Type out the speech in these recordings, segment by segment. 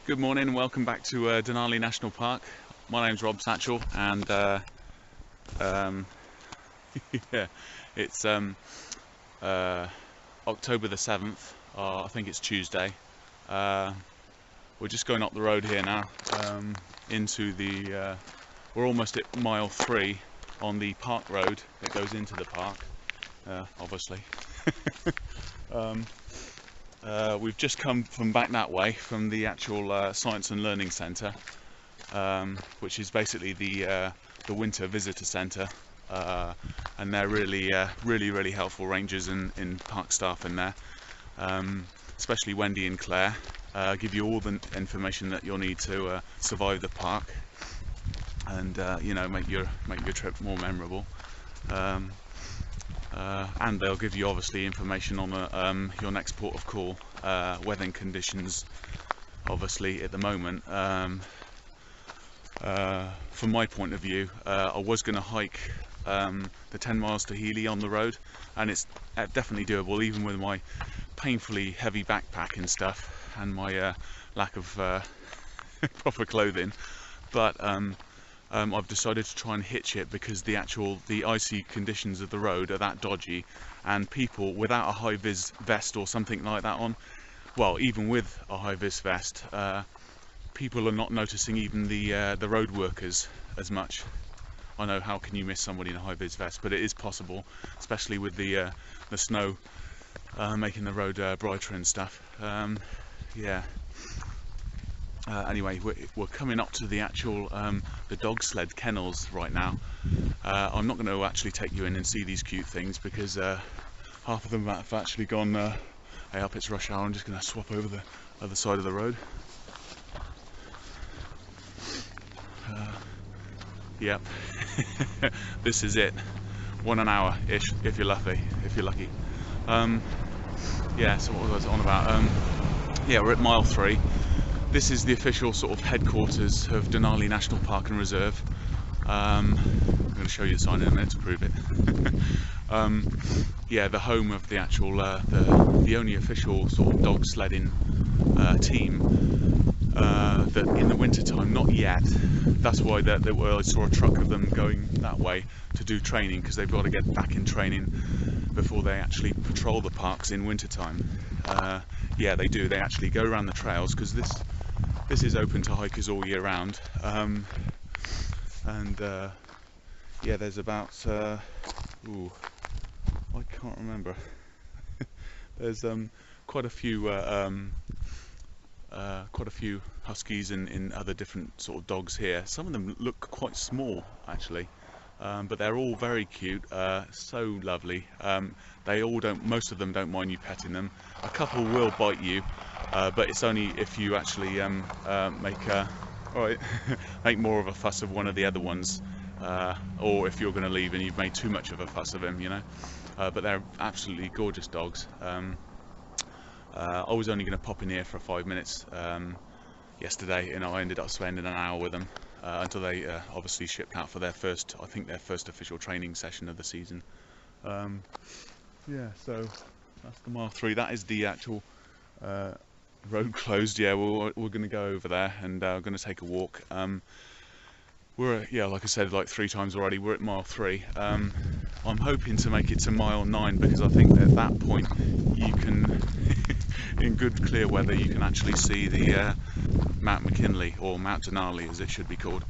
Good morning and welcome back to Denali National Park. My name's Rob Satchell and um, yeah, it's October the 7th, I think it's Tuesday. We're just going up the road here now into the, we're almost at mile 3 on the park road that goes into the park, obviously. We've just come from back that way from the actual Science and Learning Centre, which is basically the winter visitor centre, and they're really helpful rangers and park staff in there, especially Wendy and Claire. Give you all the information that you'll need to survive the park and you know, make your trip more memorable. And they'll give you obviously information on your next port of call, weather conditions obviously at the moment. From my point of view, I was going to hike the 10 miles to Healy on the road, and it's definitely doable even with my painfully heavy backpack and stuff and my lack of proper clothing, but I've decided to try and hitch it because the icy conditions of the road are that dodgy, and people without a high-vis vest or something like that on, well, even with a high-vis vest, people are not noticing even the road workers as much. I know, how can you miss somebody in a high-vis vest, but it is possible, especially with the snow making the road brighter and stuff. Yeah. Anyway, we're coming up to the actual the dog sled kennels right now. I'm not going to actually take you in and see these cute things because half of them have actually gone, hey up, it's rush hour. I'm just going to swap over the other side of the road. Yep, this is it. 1 hour ish if you're lucky. Yeah, so what was I on about? Yeah, we're at mile 3. This is the official sort of headquarters of Denali National Park and Reserve. I'm going to show you the sign in a minute to prove it. Yeah, the home of the actual, the only official sort of dog sledding team that in the winter time, not yet. That's why I saw a truck of them going that way to do training, because they've got to get back in training before they actually patrol the parks in winter time. Yeah, they do. They actually go around the trails because this is open to hikers all year round, and yeah, there's about ooh, I can't remember. There's quite a few huskies and other different sort of dogs here. Some of them look quite small actually, but they're all very cute, so lovely. They all most of them don't mind you petting them. A couple will bite you, but it's only if you actually make more of a fuss of one of the other ones, or if you're going to leave and you've made too much of a fuss of him, you know. But they're absolutely gorgeous dogs. I was only going to pop in here for 5 minutes yesterday, and I ended up spending an hour with them until they obviously shipped out for their first official training session of the season. Yeah, so that's the mile 3. That is the actual road closed. Yeah, we're going to go over there and we're going to take a walk. We're yeah, like I said, like 3 times already. We're at mile 3. I'm hoping to make it to mile 9 because I think at that point you can, in good clear weather, you can actually see the Mount McKinley, or Mount Denali as it should be called,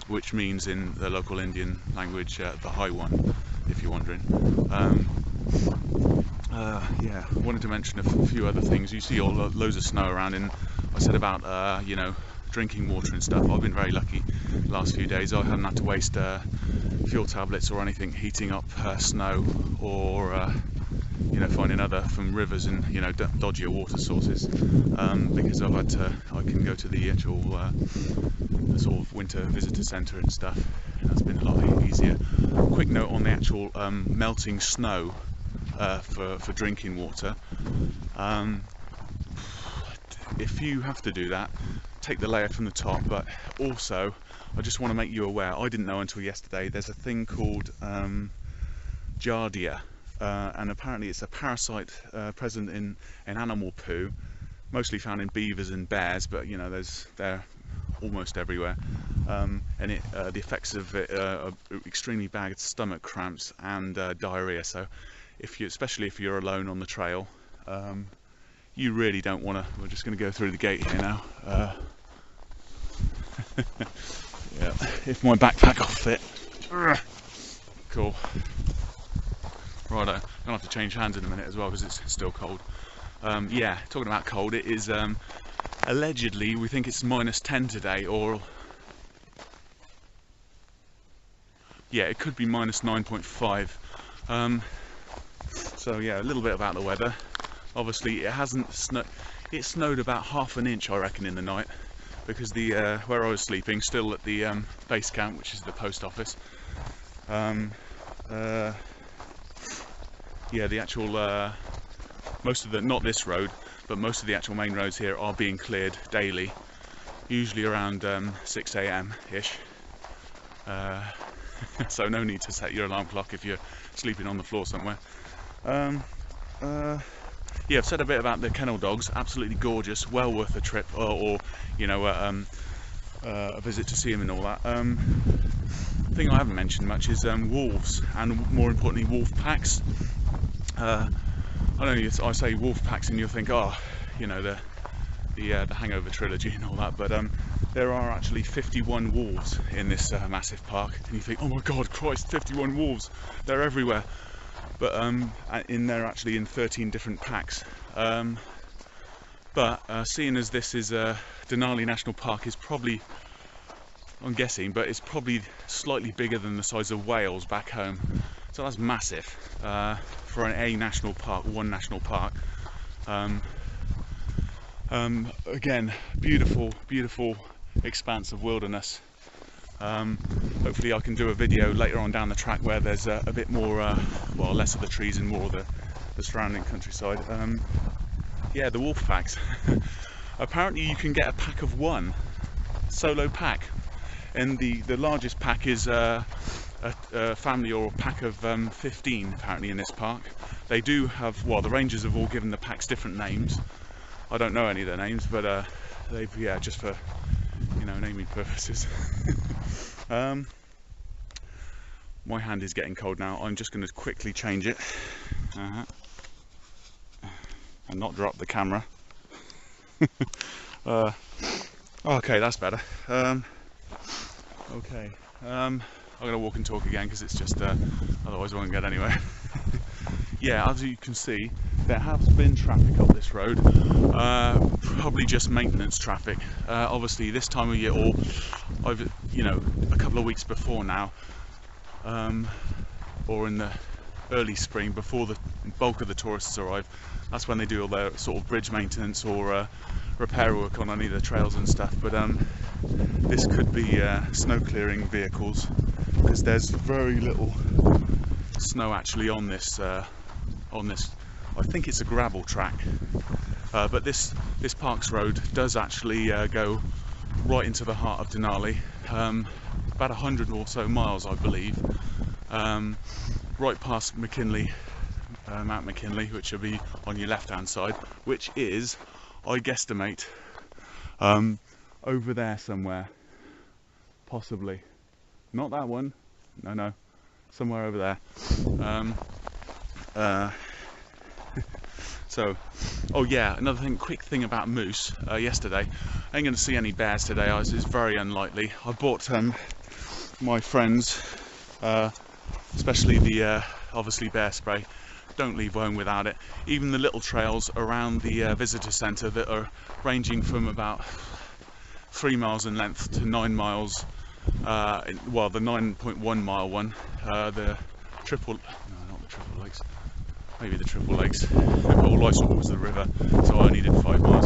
which means in the local Indian language the high one, if you're wondering. Yeah, I wanted to mention a few other things. You see loads of snow around, and I said about you know, drinking water and stuff. I've been very lucky the last few days. I haven't had to waste fuel tablets or anything heating up snow, or you know, finding other from rivers and, you know, dodgier water sources, because I can go to the actual sort of winter visitor centre and stuff. That's been a lot easier. Quick note on the actual melting snow for drinking water. If you have to do that, take the layer from the top, but also I just want to make you aware, I didn't know until yesterday, there's a thing called Giardia, and apparently it's a parasite present in animal poo mostly found in beavers and bears, but you know they're almost everywhere. And the effects of it are extremely bad stomach cramps and diarrhea. So especially if you're alone on the trail, you really don't want to. We're just going to go through the gate here now. Yeah, if my backpack will fit. Cool. Right, I'm gonna have to change hands in a minute as well because it's still cold. Yeah, talking about cold, it is allegedly, we think it's -10 today, or yeah, it could be -9.5. So yeah, a little bit about the weather. Obviously, it hasn't snowed. It snowed about ½ an inch, I reckon, in the night, because the where I was sleeping, still at the base camp, which is the post office. Yeah, the actual most of the, not this road, but most of the actual main roads here are being cleared daily, usually around 6 AM ish. So no need to set your alarm clock if you're sleeping on the floor somewhere. Yeah, I've said a bit about the kennel dogs. Absolutely gorgeous, well worth a trip, or you know, a visit to see them and all that. The thing I haven't mentioned much is wolves, and more importantly, wolf packs. I know I say wolf packs, and you'll think, oh, you know, the Hangover trilogy and all that, but there are actually 51 wolves in this massive park, and you think, oh my God, Christ, 51 wolves! They're everywhere. But they're actually in 13 different packs. But seeing as this is Denali National Park, is probably, I'm guessing, but it's probably slightly bigger than the size of Wales back home. So that's massive for a national park, one national park. Again, beautiful, beautiful expanse of wilderness. Hopefully I can do a video later on down the track where there's a bit more, well, less of the trees and more of the surrounding countryside. Yeah, the wolf packs. Apparently you can get a pack of 1, solo pack, and the largest pack is a family or a pack of 15 apparently in this park. They do have, well, the rangers have all given the packs different names. I don't know any of their names, but they've, yeah, just for, you know, naming purposes. My hand is getting cold now. I'm just going to quickly change it and not drop the camera. Okay, that's better. Okay, I'm going to walk and talk again because it's just otherwise I won't get anywhere. Yeah, as you can see, there has been traffic up this road, probably just maintenance traffic. Obviously this time of year, or you know, a couple of weeks before now, or in the early spring before the bulk of the tourists arrive, that's when they do all their sort of bridge maintenance or repair work on any of the trails and stuff. But this could be snow clearing vehicles, because there's very little snow actually on this. I think it's a gravel track, but this Parks Road does actually go right into the heart of Denali, about 100 or so miles, I believe, right past McKinley, Mount McKinley, which will be on your left hand side, which is, I guesstimate, over there somewhere, possibly. Not that one, no, somewhere over there. So, oh yeah, another thing, quick thing about moose. Yesterday, I ain't going to see any bears today. It's very unlikely. I bought my friends, especially the obviously bear spray. Don't leave home without it. Even the little trails around the visitor centre that are ranging from about 3 miles in length to 9 miles. Well, the 9.1 mile one, the triple, no, not the Triple Lakes. Maybe the Triple Lakes. All I saw was the river, so I only did 5 miles.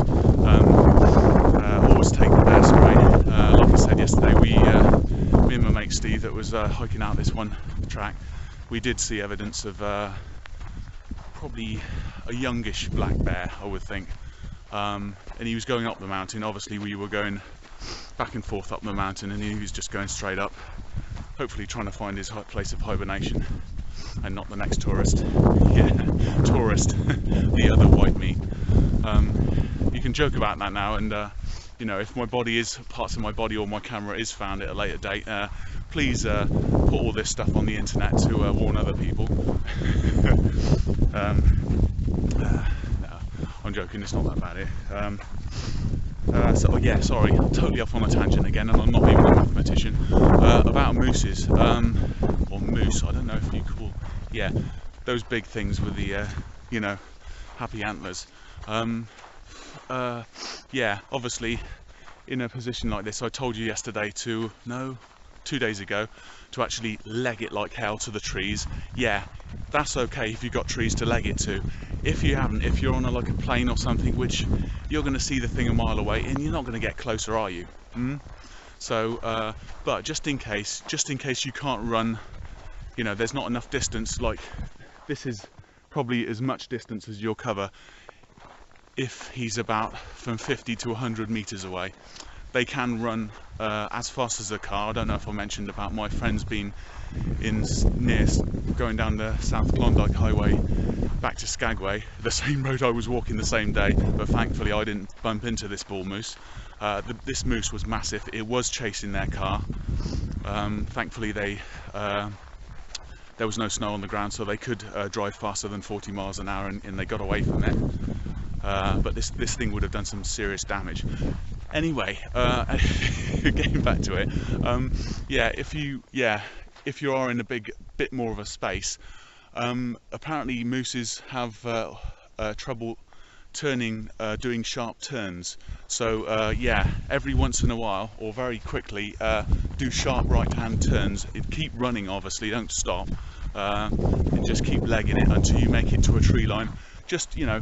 Always take the bear spray. Like I said yesterday, me and my mate Steve that was hiking out this one track, we did see evidence of probably a youngish black bear, I would think. And he was going up the mountain. Obviously we were going back and forth up the mountain, and he was just going straight up, hopefully trying to find his place of hibernation. And not the next tourist. Yeah, tourist, the other white meat. You can joke about that now, and you know, if parts of my body or my camera is found at a later date, please put all this stuff on the internet to warn other people. No, I'm joking, it's not that bad here. So yeah, sorry, I'm totally off on a tangent again, and I'm not even a mathematician. About mooses, or moose, I don't know if you call, yeah, those big things with the, you know, happy antlers. Yeah, obviously, in a position like this, I told you yesterday to, no, 2 days ago, to actually leg it like hell to the trees. Yeah, that's okay if you've got trees to leg it to. If you haven't, if you're on like a plane or something, which you're going to see the thing a mile away, and you're not going to get closer, are you? So, but just in case you can't run, you know, there's not enough distance, like this is probably as much distance as you'll cover if he's about from 50 to 100 meters away. They can run as fast as a car. I don't know if I mentioned about my friends being going down the South Klondike Highway back to Skagway, the same road I was walking the same day, but thankfully I didn't bump into this bull moose. This moose was massive. It was chasing their car. Thankfully there was no snow on the ground, so they could drive faster than 40 miles an hour, and they got away from it. But this thing would have done some serious damage. Anyway, getting back to it, yeah, if you are in a bit more of a space, apparently mooses have trouble doing sharp turns. So yeah, every once in a while, or very quickly, do sharp right-hand turns. Keep running, obviously, don't stop, and just keep legging it until you make it to a tree line. Just, you know,